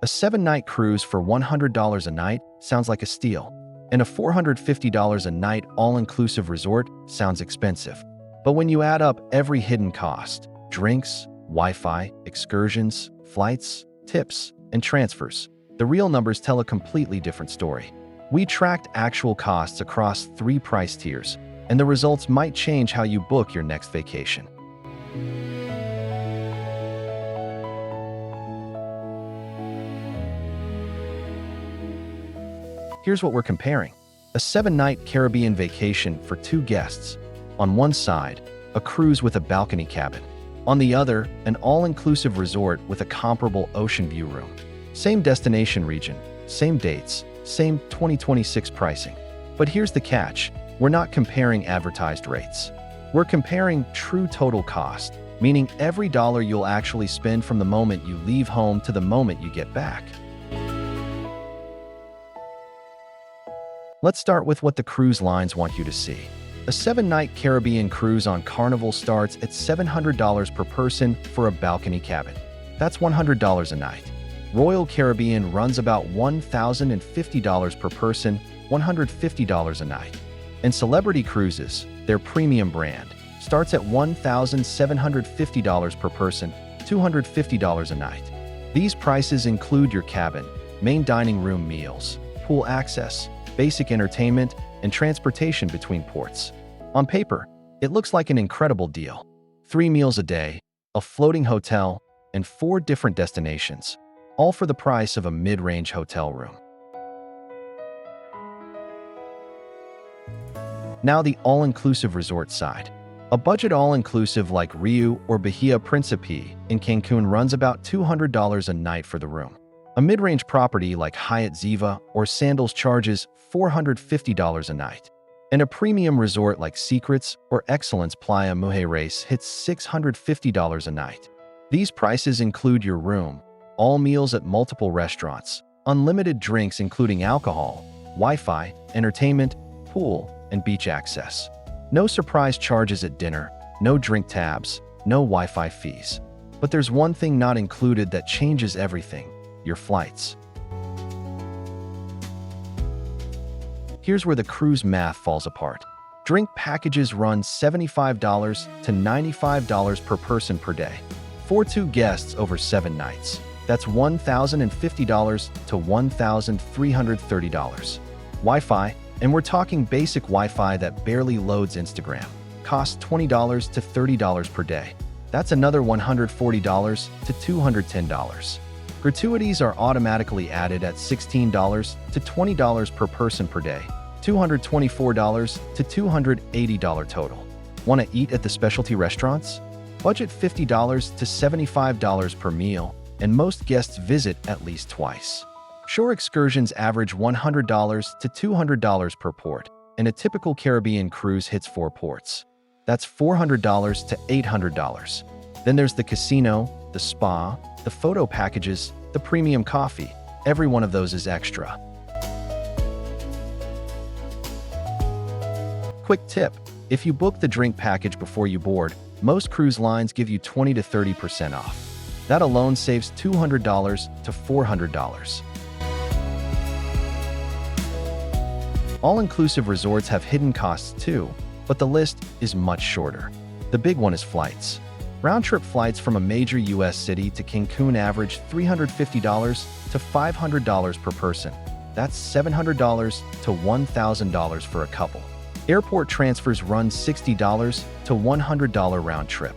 A 7-night cruise for $100 a night sounds like a steal, and a $450 a night all-inclusive resort sounds expensive. But when you add up every hidden cost, drinks, Wi-Fi, excursions, flights, tips, and transfers, the real numbers tell a completely different story. We tracked actual costs across 3 price tiers, and the results might change how you book your next vacation. Here's what we're comparing. A 7-night Caribbean vacation for 2 guests. On one side, a cruise with a balcony cabin. On the other, an all-inclusive resort with a comparable ocean view room. Same destination region, same dates, same 2026 pricing. But here's the catch. We're not comparing advertised rates. We're comparing true total cost, meaning every dollar you'll actually spend from the moment you leave home to the moment you get back. Let's start with what the cruise lines want you to see. A 7-night Caribbean cruise on Carnival starts at $700 per person for a balcony cabin. That's $100 a night. Royal Caribbean runs about $1,050 per person, $150 a night. And Celebrity Cruises, their premium brand, starts at $1,750 per person, $250 a night. These prices include your cabin, main dining room meals, pool access, basic entertainment, and transportation between ports. On paper, it looks like an incredible deal. 3 meals a day, a floating hotel, and 4 different destinations, all for the price of a mid-range hotel room. Now the all-inclusive resort side. A budget all-inclusive like Riu or Bahia Principe in Cancun runs about $200 a night for the room. A mid-range property like Hyatt Ziva or Sandals charges $450 a night. And a premium resort like Secrets or Excellence Playa Mujeres hits $650 a night. These prices include your room, all meals at multiple restaurants, unlimited drinks including alcohol, Wi-Fi, entertainment, pool, and beach access. No surprise charges at dinner, no drink tabs, no Wi-Fi fees. But there's one thing not included that changes everything: your flights. Here's where the cruise math falls apart. Drink packages run $75 to $95 per person per day. For 2 guests over 7 nights, that's $1,050 to $1,330. Wi-Fi, and we're talking basic Wi-Fi that barely loads Instagram, costs $20 to $30 per day. That's another $140 to $210. Gratuities are automatically added at $16 to $20 per person per day, $224 to $280 total. Want to eat at the specialty restaurants? Budget $50 to $75 per meal, and most guests visit at least twice. Shore excursions average $100 to $200 per port, and a typical Caribbean cruise hits 4 ports. That's $400 to $800. Then there's the casino, the spa, the photo packages, the premium coffee. Every one of those is extra. Quick tip: if you book the drink package before you board, most cruise lines give you 20 to 30% off. That alone saves $200 to $400. All-inclusive resorts have hidden costs too, but the list is much shorter. The big one is flights. Round-trip flights from a major U.S. city to Cancun average $350 to $500 per person. That's $700 to $1,000 for a couple. Airport transfers run $60 to $100 round trip.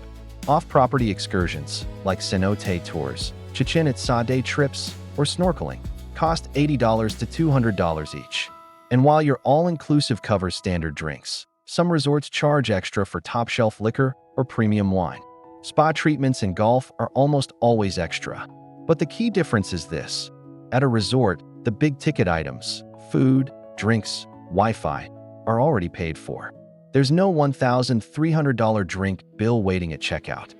Off-property excursions, like cenote tours, Chichen Itza day trips, or snorkeling, cost $80 to $200 each. And while your all-inclusive covers standard drinks, some resorts charge extra for top-shelf liquor or premium wine. Spa treatments and golf are almost always extra. But the key difference is this: at a resort, the big-ticket items, food, drinks, Wi-Fi, are already paid for. There's no $1,300 drink bill waiting at checkout.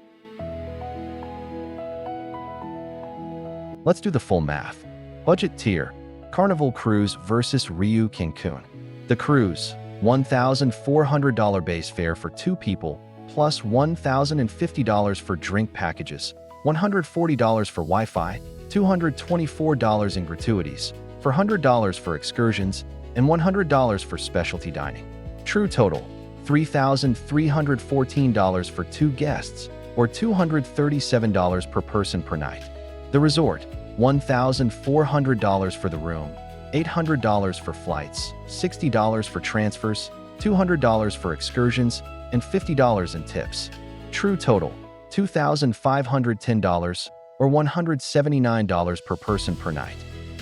Let's do the full math. Budget tier: Carnival Cruise versus Riu Cancun. The cruise, $1,400 base fare for 2 people, plus $1,050 for drink packages, $140 for Wi-Fi, $224 in gratuities, $400 for excursions, and $100 for specialty dining. True total, $3,314 for 2 guests, or $237 per person per night. The resort, $1,400 for the room, $800 for flights, $60 for transfers, $200 for excursions, and $50 in tips. True total, $2,510 or $179 per person per night.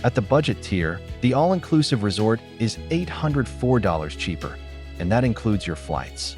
At the budget tier, the all-inclusive resort is $804 cheaper, and that includes your flights.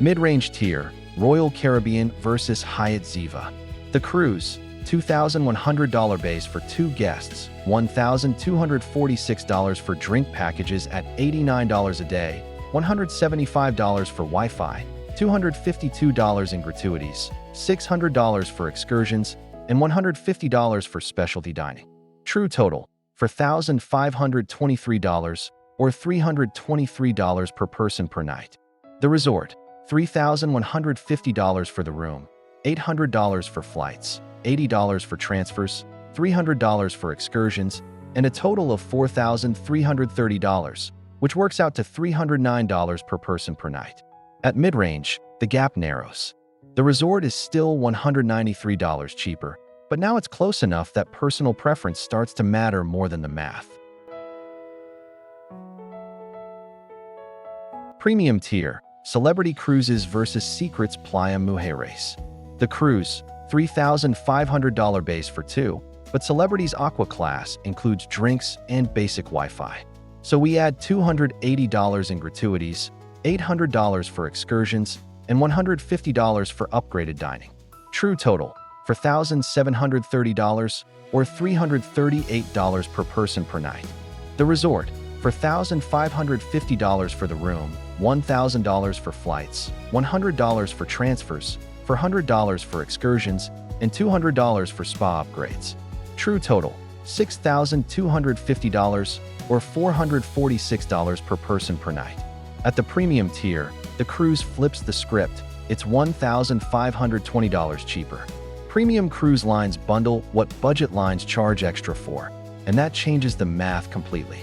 Mid-range tier, Royal Caribbean versus Hyatt Ziva. The cruise, $2,100 base for 2 guests, $1,246 for drink packages at $89 a day, $175 for Wi-Fi, $252 in gratuities, $600 for excursions, and $150 for specialty dining. True total, for $1,523 or $323 per person per night. The resort, $3,150 for the room, $800 for flights, $80 for transfers, $300 for excursions, and a total of $4,330, which works out to $309 per person per night. At mid-range, the gap narrows. The resort is still $193 cheaper, but now it's close enough that personal preference starts to matter more than the math. Premium tier, Celebrity Cruises versus Secrets Playa Mujeres. The cruise, $3,500 base for 2, but Celebrity's Aqua Class includes drinks and basic Wi-Fi. So we add $280 in gratuities, $800 for excursions, and $150 for upgraded dining. True total, for $1,730 or $338 per person per night. The resort, for $1,550 for the room, $1,000 for flights, $100 for transfers, $400 for excursions, and $200 for spa upgrades. True total, $6,250 or $446 per person per night. At the premium tier, the cruise flips the script. It's $1,520 cheaper. Premium cruise lines bundle what budget lines charge extra for, and that changes the math completely.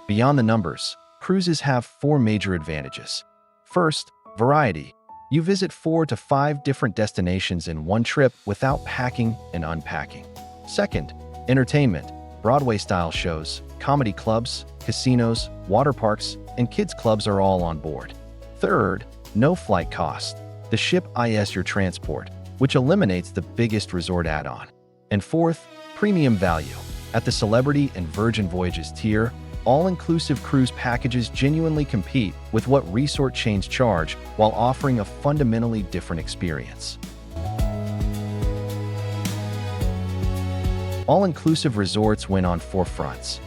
Beyond the numbers, cruises have 4 major advantages. First, variety. You visit 4 to 5 different destinations in one trip without packing and unpacking. Second, entertainment. Broadway-style shows, comedy clubs, casinos, water parks, and kids clubs are all on board. Third, no flight cost. The ship is your transport, which eliminates the biggest resort add-on. And fourth, premium value. At the Celebrity and Virgin Voyages tier, all-inclusive cruise packages genuinely compete with what resort chains charge while offering a fundamentally different experience. All-inclusive resorts win on 4 fronts.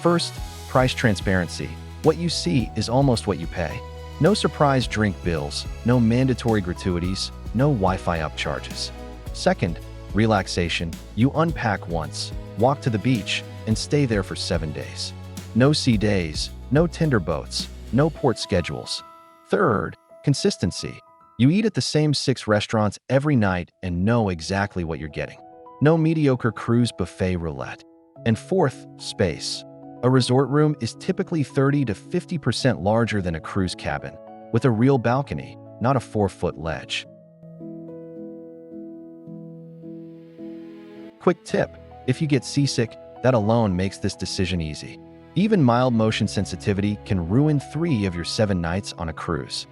First, price transparency. What you see is almost what you pay. No surprise drink bills, no mandatory gratuities, no Wi-Fi upcharges. Second, relaxation. You unpack once, walk to the beach, and stay there for 7 days. No sea days, no Tinder boats, no port schedules. Third, consistency. You eat at the same 6 restaurants every night and know exactly what you're getting. No mediocre cruise buffet roulette. And fourth, space. A resort room is typically 30 to 50% larger than a cruise cabin, with a real balcony, not a 4-foot ledge. Quick tip: if you get seasick, that alone makes this decision easy. Even mild motion sensitivity can ruin 3 of your 7 nights on a cruise.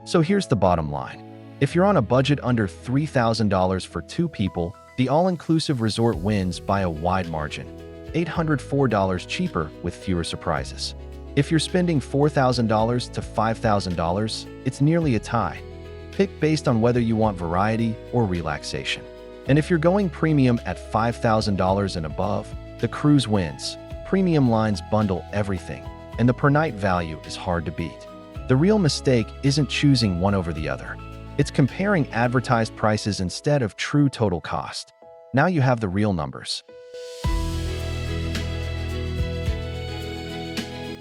So here's the bottom line. If you're on a budget under $3,000 for 2 people, the all-inclusive resort wins by a wide margin. $804 cheaper with fewer surprises. If you're spending $4,000 to $5,000, it's nearly a tie. Pick based on whether you want variety or relaxation. And if you're going premium at $5,000 and above, the cruise wins. Premium lines bundle everything, and the per-night value is hard to beat. The real mistake isn't choosing one over the other. It's comparing advertised prices instead of true total cost. Now you have the real numbers.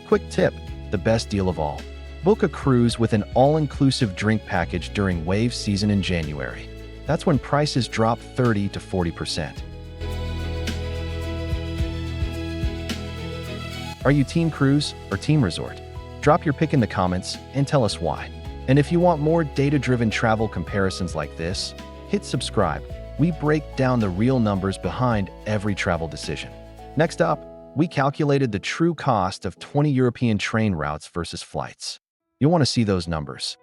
Quick tip: the best deal of all. Book a cruise with an all-inclusive drink package during wave season in January. That's when prices drop 30 to 40%. Are you Team Cruise or Team Resort? Drop your pick in the comments and tell us why. And if you want more data-driven travel comparisons like this, hit subscribe. We break down the real numbers behind every travel decision. Next up, we calculated the true cost of 20 European train routes versus flights. You'll want to see those numbers.